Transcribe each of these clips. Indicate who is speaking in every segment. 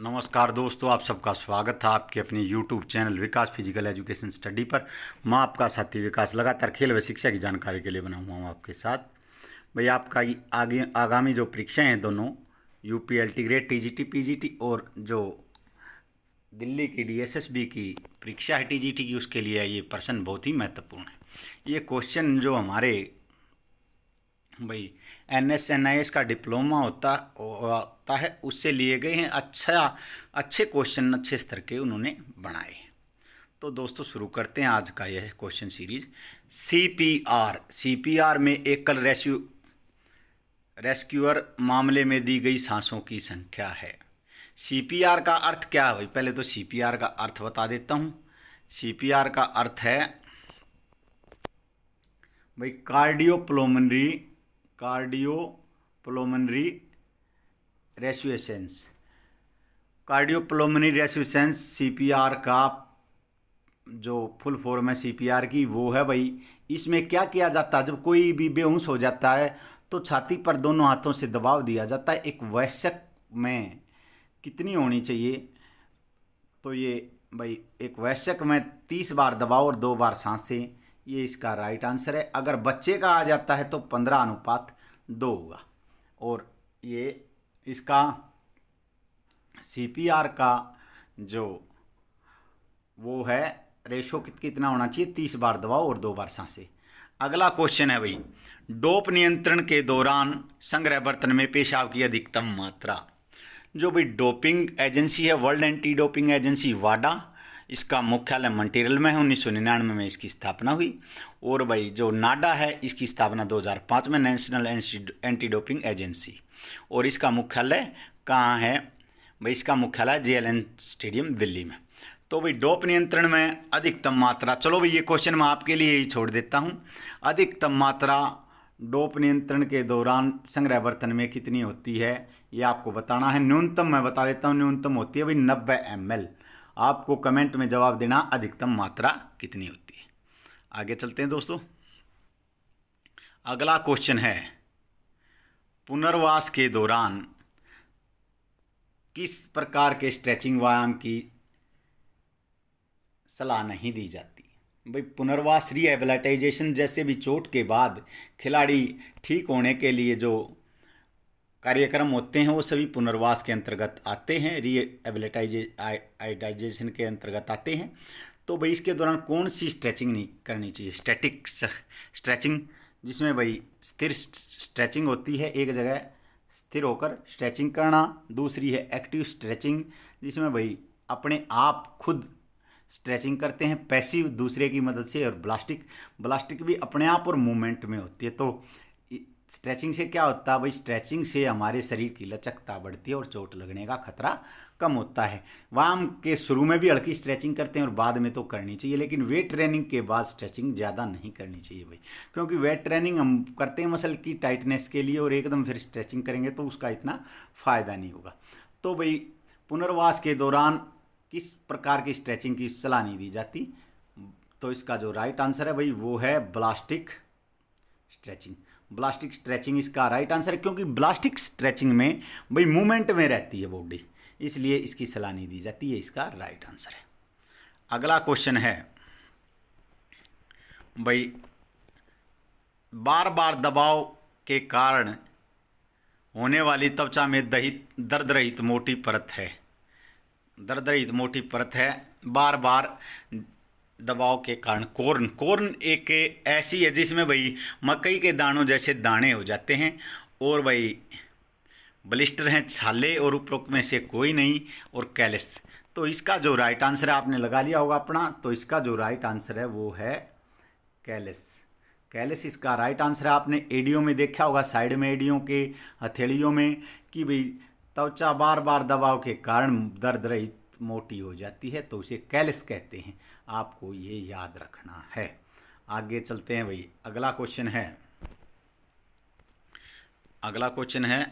Speaker 1: नमस्कार दोस्तों, आप सबका स्वागत है आपके अपने YouTube चैनल विकास फिजिकल एजुकेशन स्टडी पर। मैं आपका साथी विकास लगातार खेल व शिक्षा की जानकारी के लिए बना हुआ हूँ आपके साथ। भाई आपका आगे आगामी जो परीक्षाएं हैं दोनों UPLT ग्रेड TGT PGT और जो दिल्ली की DSSB की परीक्षा है TGT की, उसके लिए ये प्रश्न बहुत ही महत्वपूर्ण है। ये क्वेश्चन जो हमारे भाई NSNIS का डिप्लोमा होता है उससे लिए गए हैं। अच्छे क्वेश्चन अच्छे स्तर के उन्होंने बनाए। तो दोस्तों शुरू करते हैं आज का यह क्वेश्चन सीरीज। CPR में एकल रेस्क्यूअर मामले में दी गई सांसों की संख्या है। CPR का अर्थ क्या है भाई? पहले तो CPR का अर्थ बता देता हूँ। CPR का अर्थ है भाई कार्डियोपुल्मोनरी रेसुएसेंस। कार्डियोपुल्मोनरी रेसुएसेंस CPR का जो फुल फॉर्म है CPR की, वो है भाई। इसमें क्या किया जाता है? जब कोई भी बेहोश हो जाता है तो छाती पर दोनों हाथों से दबाव दिया जाता है। एक वयस्क में कितनी होनी चाहिए? तो ये भाई एक वयस्क में 30 बार दबाव और 2 बार सांसें, ये इसका राइट आंसर है। अगर बच्चे का आ जाता है तो 15:2 होगा। और ये इसका CPR का जो वो है रेशो कितना होना चाहिए? 30 बार दबाव और 2 बार सांसें। अगला क्वेश्चन है भाई, डोप नियंत्रण के दौरान संग्रह बर्तन में पेशाब की अधिकतम मात्रा। जो भी डोपिंग एजेंसी है, वर्ल्ड एंटी डोपिंग एजेंसी वाडा, इसका मुख्यालय मॉन्ट्रियल में है। 1999 में इसकी स्थापना हुई। और भाई जो नाडा है, इसकी स्थापना 2005 में, नेशनल एंटी डोपिंग एजेंसी। और इसका मुख्यालय कहाँ है भाई? इसका मुख्यालय JLN स्टेडियम दिल्ली में। तो भाई डोप नियंत्रण में अधिकतम मात्रा, चलो भाई ये क्वेश्चन मैं आपके लिए ही छोड़ देता हूँ। अधिकतम मात्रा डोप नियंत्रण के दौरान संग्रह बर्तन में कितनी होती है, ये आपको बताना है। न्यूनतम मैं बता देता हूँ, न्यूनतम होती है भाई 90 ml। आपको कमेंट में जवाब देना अधिकतम मात्रा कितनी होती है। आगे चलते हैं दोस्तों। अगला क्वेश्चन है, पुनर्वास के दौरान किस प्रकार के स्ट्रेचिंग व्यायाम की सलाह नहीं दी जाती? भाई पुनर्वास रिहेबिलिटाइजेशन, जैसे भी चोट के बाद खिलाड़ी ठीक होने के लिए जो कार्यक्रम होते हैं वो सभी पुनर्वास के अंतर्गत आते हैं, रिहेबिलिटाइजेशन के अंतर्गत आते हैं। तो भाई इसके दौरान कौन सी स्ट्रेचिंग नहीं करनी चाहिए? स्टैटिक स्ट्रेचिंग, जिसमें भाई स्थिर स्ट्रेचिंग होती है, एक जगह स्थिर होकर स्ट्रेचिंग करना। दूसरी है एक्टिव स्ट्रेचिंग, जिसमें भाई अपने आप खुद स्ट्रेचिंग करते हैं पैसिव दूसरे की मदद से। और ब्लास्टिक भी अपने आप और मूवमेंट में होती है। तो स्ट्रेचिंग से क्या होता है भाई? स्ट्रेचिंग से हमारे शरीर की लचकता बढ़ती है और चोट लगने का खतरा कम होता है। व्यायाम के शुरू में भी हल्की स्ट्रेचिंग करते हैं और बाद में तो करनी चाहिए, लेकिन वेट ट्रेनिंग के बाद स्ट्रेचिंग ज़्यादा नहीं करनी चाहिए भाई। क्योंकि वेट ट्रेनिंग हम करते हैं मसल की टाइटनेस के लिए, और एकदम फिर स्ट्रेचिंग करेंगे तो उसका इतना फ़ायदा नहीं होगा। तो भाई पुनर्वास के दौरान किस प्रकार की स्ट्रेचिंग की सलाह नहीं दी जाती? तो इसका जो राइट आंसर है भाई वो है ब्लास्टिक स्ट्रेचिंग। ब्लास्टिक स्ट्रेचिंग इसका राइट आंसर है, क्योंकि ब्लास्टिक स्ट्रेचिंग में भाई मूवमेंट में रहती है बॉडी, इसलिए इसकी सलाह नहीं दी जाती है। इसका राइट आंसर है। अगला क्वेश्चन है भाई, बार बार दबाव के कारण होने वाली त्वचा में दर्द रहित मोटी परत है। दर्द रहित मोटी परत है बार बार दबाव के कारण। कॉर्न एक ऐसी है जिसमें भाई मकई के दानों जैसे दाने हो जाते हैं, और भाई ब्लिस्टर हैं छाले, और उपरोक्त में से कोई नहीं। और कैलस। तो इसका जो राइट आंसर है, आपने लगा लिया होगा अपना, तो इसका जो राइट आंसर है वो है कैलस। कैलस इसका राइट आंसर है। आपने एडियो में देखा होगा, साइड में एडियो के हथेलियों में, कि भाई त्वचा बार बार दबाव के कारण दर्द रहित मोटी हो जाती है, तो उसे कैलस कहते हैं। आपको ये याद रखना है। आगे चलते हैं भाई। अगला क्वेश्चन है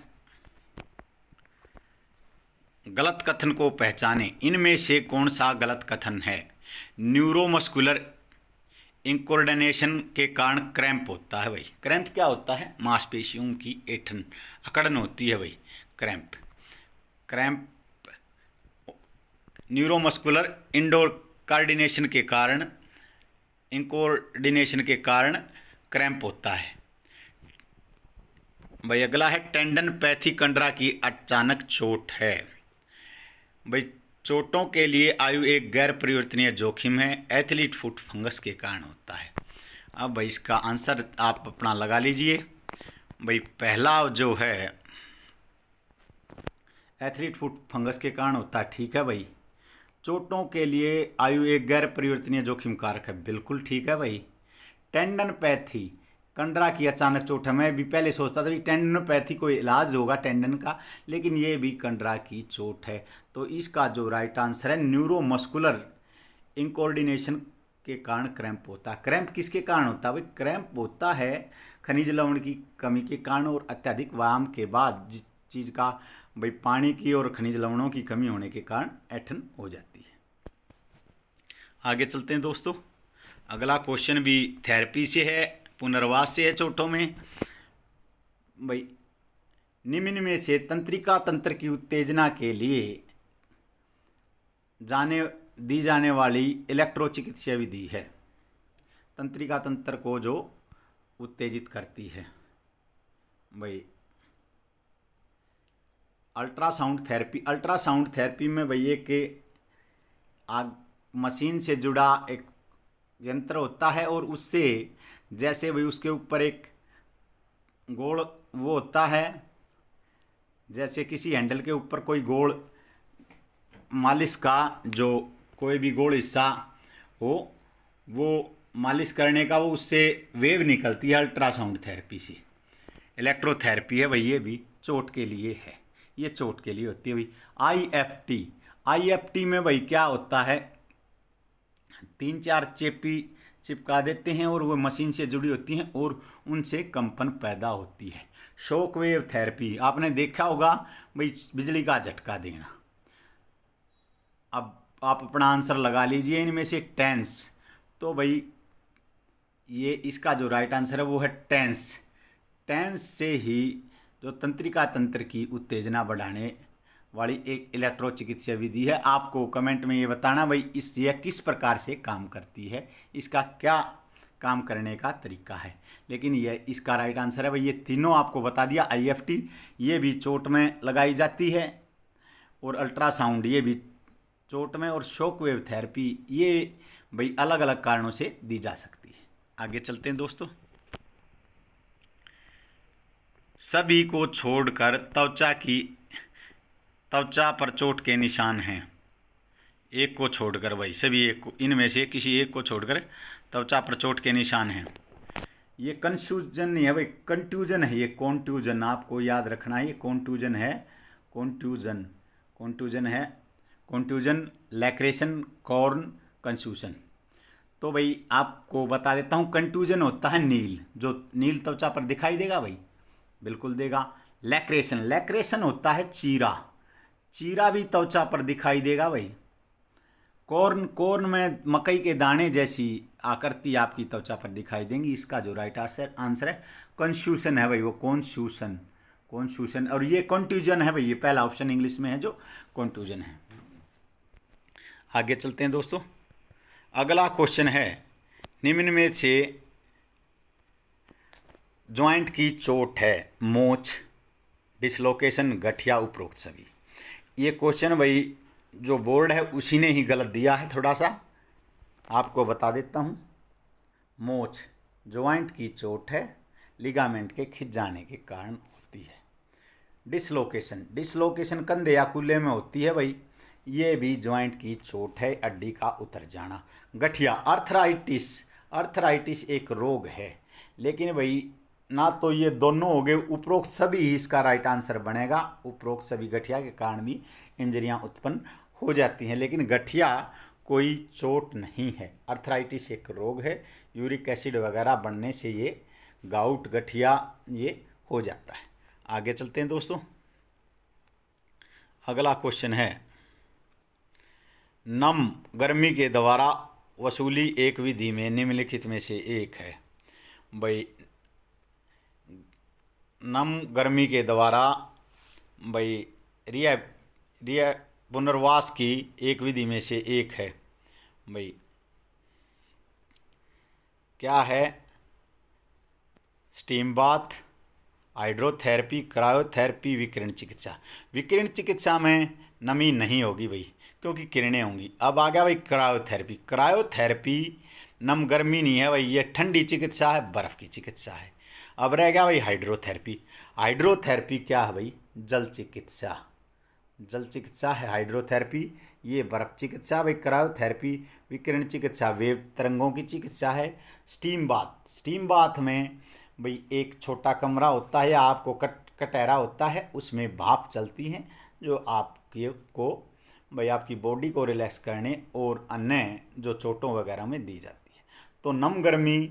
Speaker 1: गलत कथन को पहचाने। इनमें से कौन सा गलत कथन है? न्यूरोमस्कुलर इंकोर्डिनेशन के कारण क्रैम्प होता है भाई। क्रैम्प क्या होता है? मांसपेशियों की अकड़न होती है भाई। क्रैम्प न्यूरोमस्कुलर इंकोऑर्डिनेशन के कारण क्रैम्प होता है। भाई अगला है टेंडन पैथी, कंडरा की अचानक चोट है। भाई चोटों के लिए आयु एक गैर परिवर्तनीय जोखिम है, एथलीट फुट फंगस के कारण होता है। अब भाई इसका आंसर आप अपना लगा लीजिए। भाई पहला जो है एथलीट फुट फंगस के कारण होता है, ठीक है भाई। चोटों के लिए आयु एक गैर परिवर्तनीय जोखिम कारक है, बिल्कुल ठीक है भाई। टेंडन पैथी, कंडरा की अचानक चोट है। मैं भी पहले सोचता था कि टेंडनोपैथी कोई इलाज होगा टेंडन का, लेकिन ये भी कंडरा की चोट है। तो इसका जो राइट आंसर है न्यूरोमस्कुलर इंकोऑर्डिनेशन के कारण क्रैम्प होता है। क्रैम्प किसके कारण होता है भाई? क्रैम्प होता है खनिज लवण की कमी के कारण और अत्यधिक व्यायाम के बाद जिस चीज़ का भाई पानी की और खनिज लवणों की कमी होने के कारण ऐंठन हो जाती है। आगे चलते हैं दोस्तों। अगला क्वेश्चन भी थेरेपी से है, पुनर्वास से है चोटों में। भाई निम्न में से तंत्रिका तंत्र की उत्तेजना के लिए दी जाने वाली इलेक्ट्रोचिकित्सीय विधि है। तंत्रिका तंत्र को जो उत्तेजित करती है भाई अल्ट्रासाउंड थेरेपी। अल्ट्रासाउंड थेरेपी में भाई एक आग मशीन से जुड़ा एक यंत्र होता है और उससे जैसे भाई उसके ऊपर एक गोल वो होता है, जैसे किसी हैंडल के ऊपर कोई गोल मालिश का जो कोई भी गोल हिस्सा हो वो मालिश करने का वो उससे वेव निकलती है अल्ट्रासाउंड थेरेपी से। इलेक्ट्रोथेरेपी है भाई, ये भी चोट के लिए है, ये चोट के लिए होती है भाई। आईएफटी में भाई क्या होता है, 3-4 चेपी चिपका देते हैं और वो मशीन से जुड़ी होती हैं और उनसे कंपन पैदा होती है। शॉक वेव थेरेपी आपने देखा होगा भाई, बिजली का झटका देना। अब आप अपना आंसर लगा लीजिए इनमें से टेंस। तो भाई ये इसका जो राइट आंसर है वो है टेंस। टेंस से ही जो तंत्रिका तंत्र की उत्तेजना बढ़ाने वाली एक इलेक्ट्रोचिकित्सीय विधि है। आपको कमेंट में ये बताना भाई यह किस प्रकार से काम करती है, इसका क्या काम करने का तरीका है। लेकिन यह इसका राइट आंसर है भाई, ये तीनों आपको बता दिया। आईएफटी ये भी चोट में लगाई जाती है और अल्ट्रासाउंड ये भी चोट में, और शॉक वेव थेरेपी ये भाई अलग अलग कारणों से दी जा सकती है। आगे चलते हैं दोस्तों। सभी को छोड़कर त्वचा पर चोट के निशान हैं। एक को छोड़कर भाई, सभी एक को, इनमें से किसी एक को छोड़कर त्वचा पर चोट के निशान हैं। ये कंफ्यूजन नहीं है भाई, कंट्यूजन है। ये कॉन्ट्यूजन आपको याद रखना है, ये कॉन्ट्यूजन है। कॉन्ट्यूजन है, कॉन्ट्यूजन, लैक्रेशन, कॉर्न, कंफ्यूजन। तो भाई आपको बता देता हूँ, कंट्यूजन होता है नील, जो नील त्वचा पर दिखाई देगा भाई, बिल्कुल देगा। लैक्रेशन होता है चीरा भी त्वचा पर दिखाई देगा भाई। कॉर्न में मकई के दाने जैसी आकृति आपकी त्वचा पर दिखाई देंगी। इसका जो राइट आंसर है कंफ्यूजन है भाई, वो कॉन्फ्यूजन। और ये कॉन्ट्यूजन है भाई, ये पहला ऑप्शन इंग्लिश में है जो कॉन्ट्यूजन है। आगे चलते हैं दोस्तों। अगला क्वेश्चन है, निम्न में से ज्वाइंट की चोट है, मोच, डिसलोकेशन, गठिया, उपरोक्त सभी। ये क्वेश्चन भाई जो बोर्ड है उसी ने ही गलत दिया है, थोड़ा सा आपको बता देता हूँ। मोच ज्वाइंट की चोट है, लिगामेंट के खिंच जाने के कारण होती है। डिसलोकेशन कंधे या कूल्हे में होती है भाई, ये भी ज्वाइंट की चोट है, हड्डी का उतर जाना। गठिया अर्थराइटिस एक रोग है, लेकिन भाई ना तो ये दोनों हो गए, उपरोक्त सभी ही इसका राइट आंसर बनेगा। उपरोक्त सभी गठिया के कारण भी इंजरियां उत्पन्न हो जाती हैं, लेकिन गठिया कोई चोट नहीं है। अर्थराइटिस एक रोग है, यूरिक एसिड वगैरह बढ़ने से ये गाउट, गठिया ये हो जाता है। आगे चलते हैं दोस्तों। अगला क्वेश्चन है, नम गर्मी के द्वारा वसूली एक विधि में निम्नलिखित में से एक है। भाई नम गर्मी के द्वारा भाई पुनर्वास की एक विधि में से एक है भाई। क्या है? स्टीम बाथ, हाइड्रोथेरेपी, क्रायोथेरेपी, विकिरण चिकित्सा। विकिरण चिकित्सा में नमी नहीं होगी भाई, क्योंकि किरणें होंगी। अब आ गया भाई क्रायोथेरेपी। क्रायोथेरेपी नम गर्मी नहीं है भाई, ये ठंडी चिकित्सा है, बर्फ़ की चिकित्सा है। अब रह गया भाई हाइड्रोथेरेपी। हाइड्रोथेरेपी क्या है भाई? जल चिकित्सा। जल चिकित्सा है हाइड्रोथेरेपी, ये बर्फ चिकित्सा भाई। क्रायोथेरेपी विकिरण चिकित्सा, वेव तरंगों की चिकित्सा है। स्टीम बाथ, स्टीम बाथ में भाई एक छोटा कमरा होता है या आपको कटहरा होता है, उसमें भाप चलती हैं जो आपके को भाई आपकी बॉडी को रिलैक्स करने और अन्य जो चोटों वगैरह में दी जाती है। तो नम गर्मी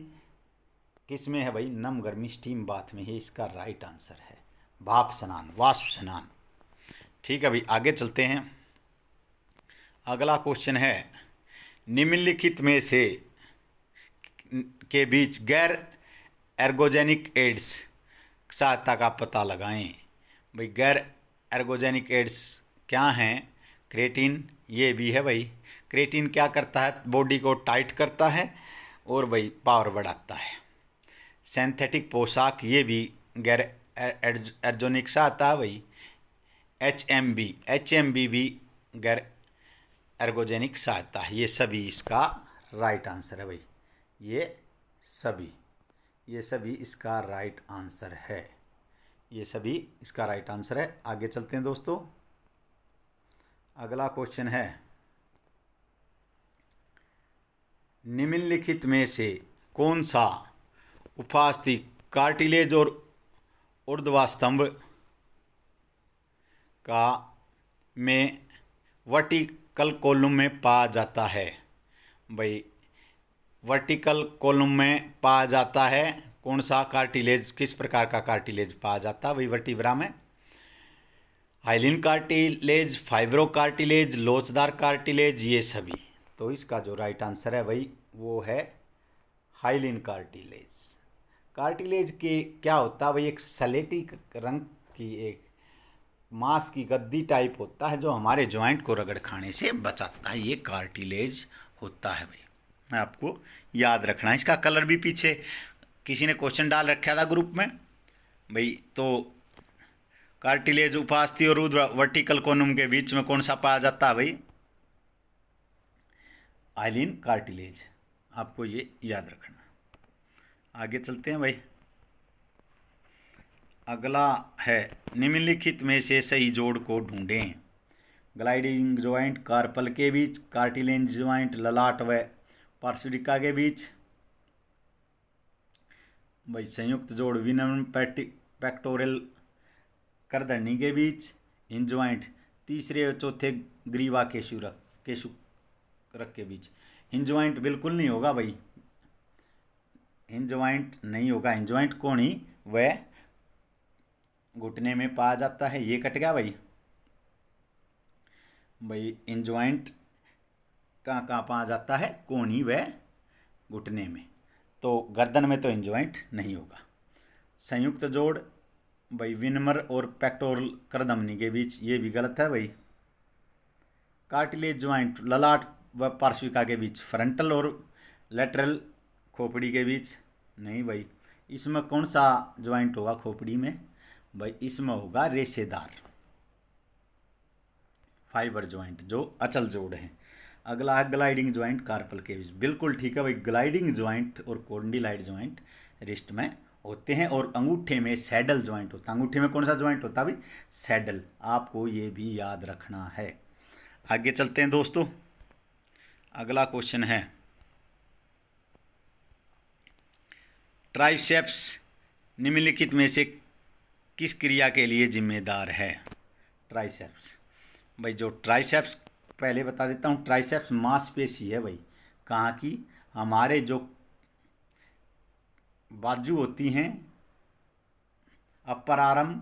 Speaker 1: किस में है भाई? नम गर्मी स्टीम बाथ में ही इसका राइट आंसर है। भाप स्नान, वाष्प स्नान। ठीक है भाई, आगे चलते हैं। अगला क्वेश्चन है, निम्नलिखित में से के बीच गैर एर्गोजेनिक एड्स सहायता का पता लगाएं। भाई गैर एर्गोजेनिक एड्स क्या हैं? क्रेटीन, ये भी है भाई। क्रेटीन क्या करता है? बॉडी को टाइट करता है और भाई पावर बढ़ाता है। सिंथेटिक पोशाक, ये भी गैर एर्गोजेनिक सहायता है भाई। एचएमबी भी गैर एर्गोजेनिक सहायता है। ये सभी इसका राइट आंसर है भाई। ये सभी इसका राइट आंसर है। ये सभी इसका राइट आंसर है। आगे चलते हैं दोस्तों। अगला क्वेश्चन है, निम्नलिखित में से कौन सा उपास्थि कार्टिलेज और ऊर्ध्वस्तंभ का में वर्टिकल कॉलम में पाया जाता है? भाई वर्टिकल कॉलम में पाया जाता है कौन सा कार्टिलेज? किस प्रकार का कार्टिलेज पाया जाता है भाई वर्टिब्रा में? हाइलिन कार्टिलेज, फाइब्रो कार्टिलेज, लोचदार कार्टिलेज, ये सभी। तो इसका जो राइट आंसर है भाई वो है हाइलिन कार्टिलेज। कार्टिलेज के क्या होता है भाई? एक सलेटी रंग की एक मांस की गद्दी टाइप होता है जो हमारे जॉइंट को रगड़ खाने से बचाता है। ये कार्टिलेज होता है भाई, आपको याद रखना है। इसका कलर भी पीछे किसी ने क्वेश्चन डाल रखा था ग्रुप में भाई। तो कार्टिलेज उपास्थि और वर्टिकल कॉलम के बीच में कौन सा पाया जाता है भाई? हाइलिन कार्टिलेज, आपको ये याद रखना। आगे चलते हैं भाई। अगला है, निम्नलिखित में से सही जोड़ को ढूंढें। ग्लाइडिंग ज्वाइंट कार्पल के बीच, कार्टिलेज ज्वाइंट ललाट व पार्श्विका के बीच, भाई संयुक्त जोड़ विनम्र पेक्टोरल करधनी के बीच, हिंज ज्वाइंट तीसरे और चौथे ग्रीवा केशुरक के बीच। हिंज ज्वाइंट बिल्कुल नहीं होगा भाई, हिंज ज्वाइंट नहीं होगा। हिंज ज्वाइंट कोणी व घुटने में पाया जाता है। ये कट गया भाई। हिंज ज्वाइंट कहाँ पाया जाता है? कोणी व घुटने में। तो गर्दन में तो हिंज ज्वाइंट नहीं होगा। संयुक्त जोड़ भाई विनमर और पेक्टोरल करधमनी के बीच, ये भी गलत है भाई। कार्टिलेज ज्वाइंट ललाट व पार्श्विका के बीच, फ्रंटल और लेटरल खोपड़ी के बीच, नहीं भाई। इसमें कौन सा ज्वाइंट होगा खोपड़ी में? भाई इसमें होगा रेशेदार फाइबर ज्वाइंट जो अचल जोड़ है। अगला है ग्लाइडिंग ज्वाइंट कार्पल के बीच, बिल्कुल ठीक है भाई। ग्लाइडिंग ज्वाइंट और कॉन्डिलाइड ज्वाइंट रिस्ट में होते हैं और अंगूठे में सैडल ज्वाइंट होता है। अंगूठे में कौन सा ज्वाइंट होता है भाई? सैडल। आपको ये भी याद रखना है। आगे चलते हैं दोस्तों। अगला क्वेश्चन है, ट्राइसेप्स निम्नलिखित में से किस क्रिया के लिए जिम्मेदार है? ट्राइसेप्स भाई, जो ट्राइसेप्स पहले बता देता हूँ, ट्राइसेप्स मांसपेशी है भाई। कहाँ की? हमारे जो बाजू होती हैं, अपर आर्म,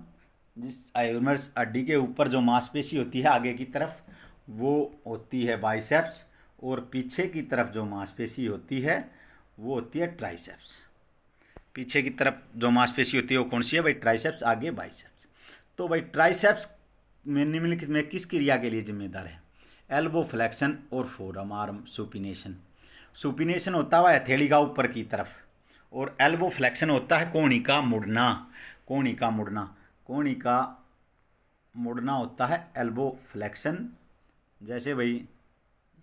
Speaker 1: जिस ह्यूमरस हड्डी के ऊपर जो मांसपेशी होती है आगे की तरफ, वो होती है बाइसेप्स। और पीछे की तरफ जो मांसपेशी होती है वो होती है ट्राइसेप्स। पीछे की तरफ जो मांसपेशी होती है वो कौन सी है भाई? ट्राइसेप्स, आगे बाइसेप्स। तो भाई ट्राइसेप्स में निम्नलिखित में किस क्रिया के लिए जिम्मेदार है? एल्बो फ्लेक्शन और फोरम आर्म सुपिनेशन। सुपिनेशन होता है हथेली का ऊपर की तरफ, और एल्बो फ्लेक्शन होता है कोहनी का मुड़ना। कोहनी का मुड़ना, कोहनी का मुड़ना होता है एल्बो फ्लेक्शन। जैसे भाई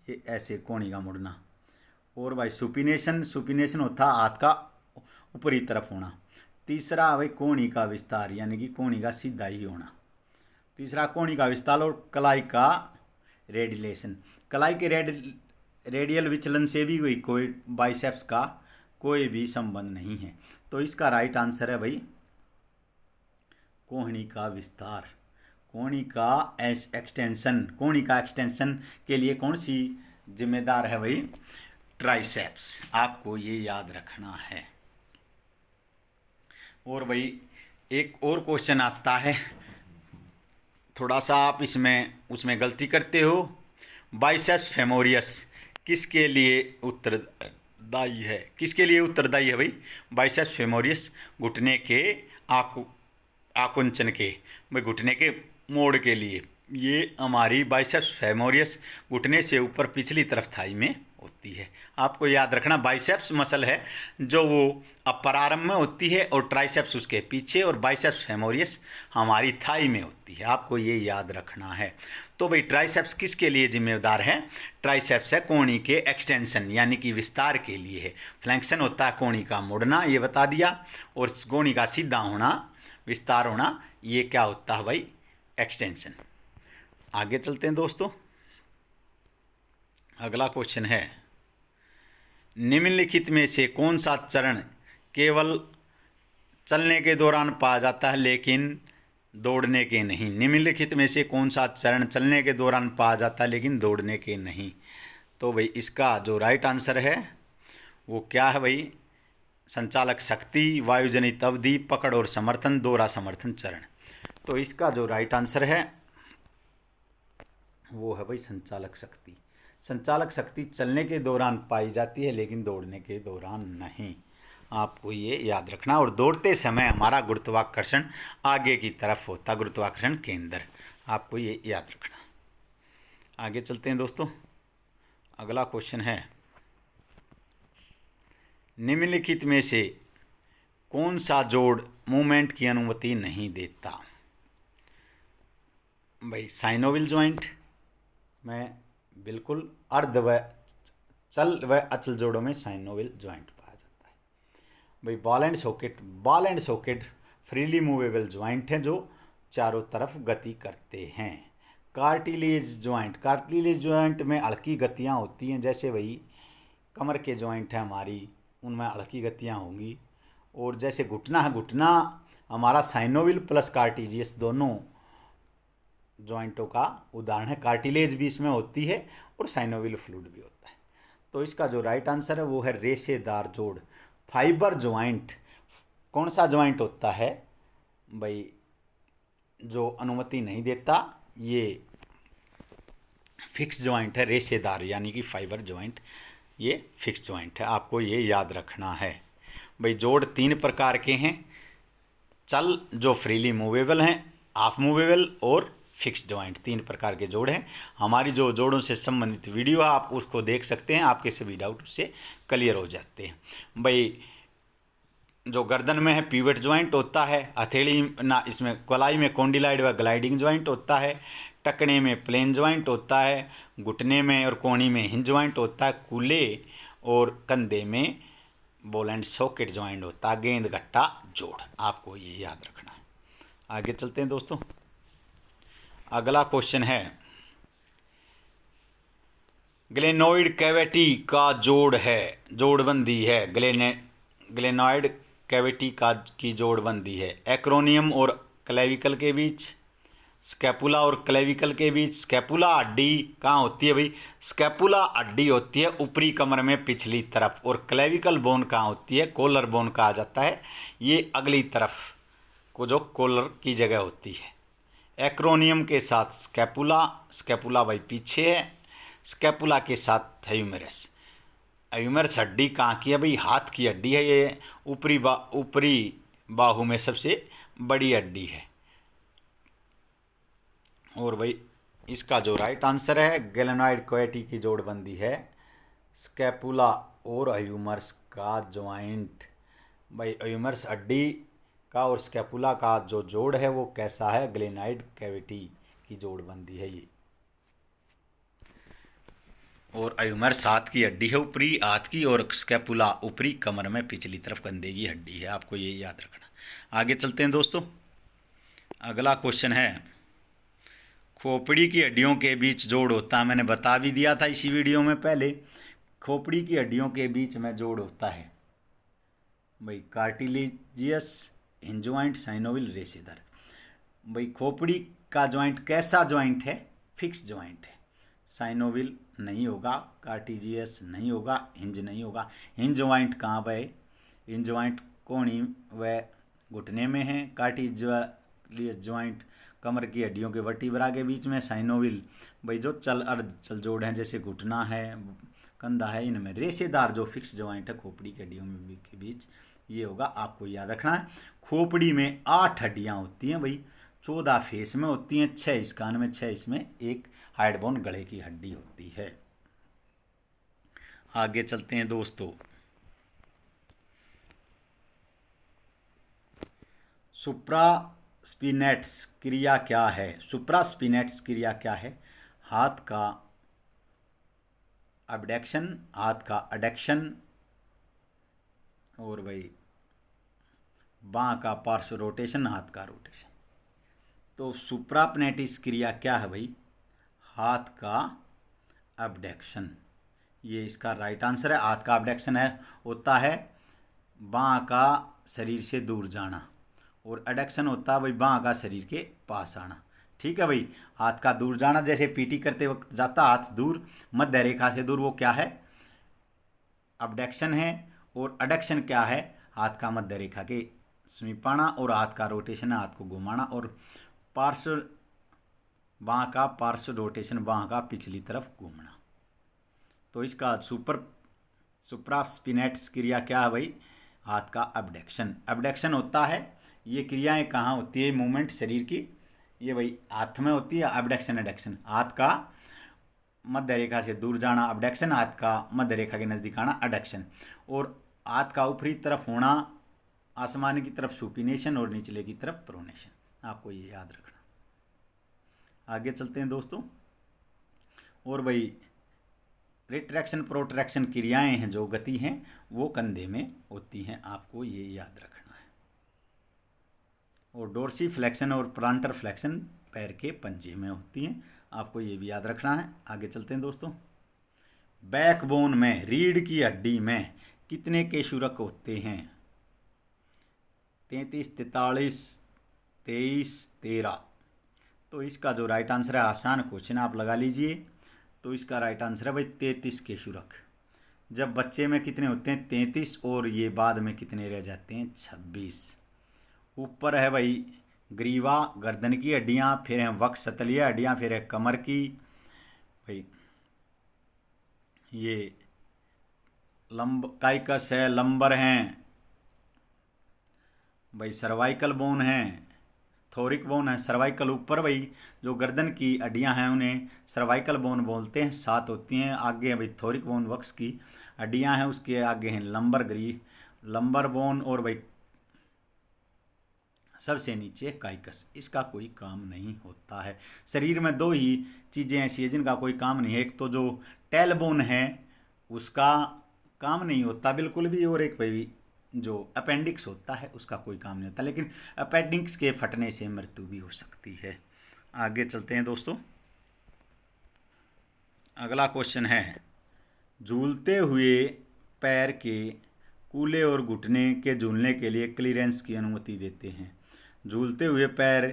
Speaker 1: ये ऐसे कोहनी का मुड़ना। और भाई सुपिनेशन, सुपिनेशन होता है हाथ का ऊपरी तरफ होना। तीसरा भाई कोहनी का विस्तार, यानी कि कोहनी का सीधा ही होना। तीसरा कोहनी का विस्तार और कलाई का रेडिलेशन। कलाई के रेडियल विचलन से भी कोई बाइसेप्स का कोई भी संबंध नहीं है। तो इसका राइट आंसर है भाई कोहनी का विस्तार। कोहनी का एक्सटेंशन, कोहनी का एक्सटेंशन के लिए कौन सी जिम्मेदार है भाई? ट्राइसेप्स। आपको ये याद रखना है। और भाई एक और क्वेश्चन आता है, थोड़ा सा आप इसमें उसमें गलती करते हो। बाइसेप्स फेमोरियस किसके लिए उत्तरदायी है? किसके लिए उत्तरदायी है भाई? बाइसेप्स फेमोरियस घुटने के आकुंचन के, भाई घुटने के मोड़ के लिए। ये हमारी बाइसेप्स फेमोरियस घुटने से ऊपर पिछली तरफ थाई में होती है। आपको याद रखना, बाइसेप्स मसल है जो वो अपर आर्म में होती है और ट्राइसेप्स उसके पीछे, और बाइसेप्स फेमोरियस हमारी थाई में होती है। आपको ये याद रखना है। तो भाई ट्राइसेप्स किसके लिए जिम्मेदार है? ट्राइसेप्स है कोहनी के एक्सटेंशन यानी कि विस्तार के लिए है। फ्लेक्शन होता है कोहनी का मुड़ना, ये बता दिया, और कोहनी का सीधा होना, विस्तार होना, ये क्या होता है भाई? एक्सटेंशन। आगे चलते हैं दोस्तों। अगला क्वेश्चन है, निम्नलिखित में से कौन सा चरण केवल चलने के दौरान पाया जाता है लेकिन दौड़ने के नहीं? निम्नलिखित में से कौन सा चरण चलने के दौरान पाया जाता है लेकिन दौड़ने के नहीं? तो भाई इसका जो राइट आंसर है वो क्या है भाई? संचालक शक्ति, वायुजनित अवधि, पकड़ और समर्थन, दोहरा समर्थन चरण। तो इसका जो राइट आंसर है वो है भाई संचालक शक्ति। संचालक शक्ति चलने के दौरान पाई जाती है लेकिन दौड़ने के दौरान नहीं। आपको ये याद रखना। और दौड़ते समय हमारा गुरुत्वाकर्षण आगे की तरफ होता, गुरुत्वाकर्षण केंद्र। आपको ये याद रखना। आगे चलते हैं दोस्तों। अगला क्वेश्चन है, निम्नलिखित में से कौन सा जोड़ मूवमेंट की अनुमति नहीं देता? भाई साइनोवियल जॉइंट में बिल्कुल अर्ध व चल व अचल जोड़ों में साइनोवियल जॉइंट पाया जाता है। भाई ball and socket freely movable joint हैं जो चारों तरफ गति करते हैं। कार्टिलेज जॉइंट में हल्की गतियां होती हैं, जैसे भाई कमर के जॉइंट है हमारी, उनमें हल्की गतियां होंगी। और जैसे घुटना है, घुटना हमारा साइनोवियल प्लस कार्टिजियस दोनों जॉइंटों का उदाहरण है। कार्टिलेज भी इसमें होती है और साइनोवियल फ्लूइड भी होता है। तो इसका जो राइट आंसर है वो है रेशेदार जोड़। फाइबर जॉइंट कौन सा जॉइंट होता है भाई जो अनुमति नहीं देता? ये फिक्स जॉइंट है, रेशेदार यानी कि फाइबर जॉइंट, ये फिक्स जॉइंट है। आपको ये याद रखना है। भाई जोड़ 3 प्रकार के हैं, चल जो फ्रीली मूवेबल हैं, हाफ मूवेबल और फिक्स जॉइंट। 3 प्रकार के जोड़ हैं। हमारी जो जोड़ों से संबंधित वीडियो है आप उसको देख सकते हैं, आपके सभी डाउट उससे क्लियर हो जाते हैं। भाई जो गर्दन में है पीवट जॉइंट होता है, हथेली ना इसमें कलाई में कॉन्डिलाइड व ग्लाइडिंग जॉइंट होता है, टकने में प्लेन जॉइंट होता है, घुटने में और कोहनी में हिंज जॉइंट होता है, कूल्हे और कंधे में बॉल एंड सॉकेट जॉइंट होता है, गेंद गट्टा जोड़। आपको ये याद रखना है। आगे चलते हैं दोस्तों। अगला क्वेश्चन है, ग्लेनोइड कैविटी का जोड़बंदी है। ग्लेनोइड कैविटी की जोड़बंदी है। एक्रोनियम और क्लेविकल के बीच, स्कैपुला और क्लेविकल के बीच। स्कैपुला हड्डी कहाँ होती है भाई? स्कैपुला हड्डी होती है ऊपरी कमर में पिछली तरफ, और क्लेविकल बोन कहाँ होती है? कॉलर बोन कहा जाता है, ये अगली तरफ को जो कॉलर की जगह होती है। एक्रोनियम के साथ स्कैपुला भाई पीछे है, स्कैपुला के साथ ह्यूमरस हड्डी कहाँ की है भाई? हाथ की हड्डी है, ये ऊपरी बाहु में सबसे बड़ी हड्डी है। और भाई इसका जो राइट आंसर है गैलेनॉइड कैविटी की जोड़बंदी है स्कैपुला और ह्यूमरस का ज्वाइंट। भाई ह्यूमरस हड्डी का और स्कैपुला का जो जोड़ है वो कैसा है, ग्लेनाइड कैविटी की जोड़बंदी है ये। और ह्यूमरस हाथ की हड्डी है ऊपरी हाथ की, और स्कैपुला ऊपरी कमर में पिछली तरफ कंधे की हड्डी है, आपको ये याद रखना। आगे चलते हैं दोस्तों। अगला क्वेश्चन है खोपड़ी की हड्डियों के बीच जोड़ होता है, मैंने बता भी दिया था इसी वीडियो में पहले। खोपड़ी की हड्डियों के बीच में जोड़ होता है भाई कार्टिलेजियस, हिंज ज्वाइंट, साइनोविल, रेसेदार। भाई खोपड़ी का ज्वाइंट कैसा ज्वाइंट है, फिक्स ज्वाइंट है। साइनोविल नहीं होगा, कार्टिजियस नहीं होगा, हिंज नहीं होगा। हिंज ज्वाइंट कहाँ पर है, हिंज ज्वाइंट कोहनी व घुटने में है। कार्टिजियस ज्वाइंट कमर की हड्डियों के वर्टिब्रा के बीच में। साइनोविल भाई जो चल अर्ध चल जोड़ हैं जैसे घुटना है, कंधा है, इनमें। रेशेदार जो फिक्स ज्वाइंट है खोपड़ी की हड्डियों में के बीच, ये होगा, आपको याद रखना है। खोपड़ी में 8 हड्डियां होती हैं भाई, 14 फेस में होती हैं, 6 इस कान में, 6 इसमें, एक हाइडबोन गले की हड्डी होती है। आगे चलते हैं दोस्तों। सुप्रास्पिनेट्स क्रिया क्या है, सुप्रास्पिनेट्स क्रिया क्या है? हाथ का अबडक्शन, हाथ का अडक्शन, और भाई बाँ का पार्श्व रोटेशन, हाथ का रोटेशन। तो सुप्रास्पिनेटिस क्रिया क्या है भाई? हाथ का अबडक्शन, ये इसका राइट आंसर है। हाथ का अबडक्शन है होता है बाँ का शरीर से दूर जाना, और एडक्शन होता है भाई बाँ का शरीर के पास आना। ठीक है भाई, हाथ का दूर जाना, जैसे पीटी करते वक्त जाता हाथ दूर, मध्य रेखा से दूर, वो क्या है? अबडक्शन है। और एडक्शन क्या है? हाथ का मध्य रेखा के समीप आना, और हाथ का रोटेशन है हाथ को घुमाना, और पार्श्व बाँ का पार्श्व रोटेशन, बाँ का पिछली तरफ घूमना। तो इसका सुप्रास्पिनेट्स क्रिया क्या है भाई? हाथ का अबडक्शन। अबडक्शन होता है, ये क्रियाएं कहाँ होती है मूवमेंट शरीर की? ये भाई हाथ में होती है अबडक्शन एडक्शन। हाथ का मध्य रेखा से दूर जाना अबडक्शन, हाथ का मध्य रेखा के नज़दीक आना एडक्शन, और हाथ का ऊपरी तरफ होना आसमान की तरफ सुपिनेशन, और निचले की तरफ प्रोनेशन। आपको ये याद रखना। आगे चलते हैं दोस्तों। और भाई रिट्रैक्शन प्रोट्रैक्शन क्रियाएं हैं, जो गति हैं, वो कंधे में होती हैं, आपको ये याद रखना है। और डोर्सी फ्लेक्शन और प्लांटर फ्लेक्शन पैर के पंजे में होती हैं, आपको ये भी याद रखना है। आगे चलते हैं दोस्तों। बैकबोन में, रीढ़ की हड्डी में कितने केशुरक होते हैं? 33, 43, 23, 13। तो इसका जो राइट आंसर है, आसान क्वेश्चन आप लगा लीजिए, तो इसका राइट आंसर है भाई 33 केशुरक। जब बच्चे में कितने होते हैं? 33, और ये बाद में कितने रह जाते हैं? 26। ऊपर है भाई ग्रीवा, गर्दन की हड्डियाँ, फिर हैं वक्षस्थलीय हड्डियाँ, फिर है कमर की भाई, ये काइकस है, लंबर हैं भाई, सर्वाइकल बोन है, थोरिक बोन है। सर्वाइकल ऊपर भाई जो गर्दन की हड्डियां हैं उन्हें सर्वाइकल बोन बोलते हैं, 7 होती हैं। आगे है भाई थोरिक बोन, वक्ष की हड्डियां हैं, उसके आगे हैं लंबर बोन, और भाई सबसे नीचे काइकस। इसका कोई काम नहीं होता है। शरीर में 2 ही चीज़ें ऐसी हैं जिनका कोई काम नहीं है। एक तो जो टेल बोन है उसका काम नहीं होता बिल्कुल भी, और एक भाई जो अपेंडिक्स होता है उसका कोई काम नहीं होता, लेकिन अपेंडिक्स के फटने से मृत्यु भी हो सकती है। आगे चलते हैं दोस्तों। अगला क्वेश्चन है, झूलते हुए पैर के कूल्हे और घुटने के झूलने के लिए क्लीयरेंस की अनुमति देते हैं। झूलते हुए पैर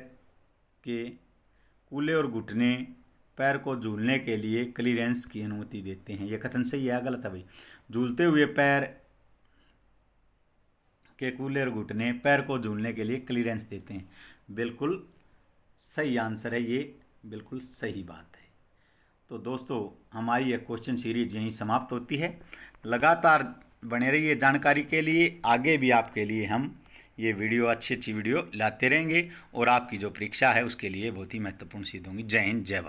Speaker 1: के कूल्हे और घुटने पैर को झूलने के लिए क्लीयरेंस की अनुमति देते हैं। यह कथन सही है गलत है भाई? झूलते हुए पैर के कूल्हे और घुटने पैर को झूलने के लिए क्लीयरेंस देते हैं, बिल्कुल सही आंसर है, ये बिल्कुल सही बात है। तो दोस्तों हमारी यह क्वेश्चन सीरीज यहीं समाप्त होती है। लगातार बने रहिए जानकारी के लिए, आगे भी आपके लिए हम ये वीडियो अच्छी अच्छी वीडियो लाते रहेंगे और आपकी जो परीक्षा है उसके लिए बहुत ही महत्वपूर्ण सिद्ध होंगी। जय हिंद, जय भारत।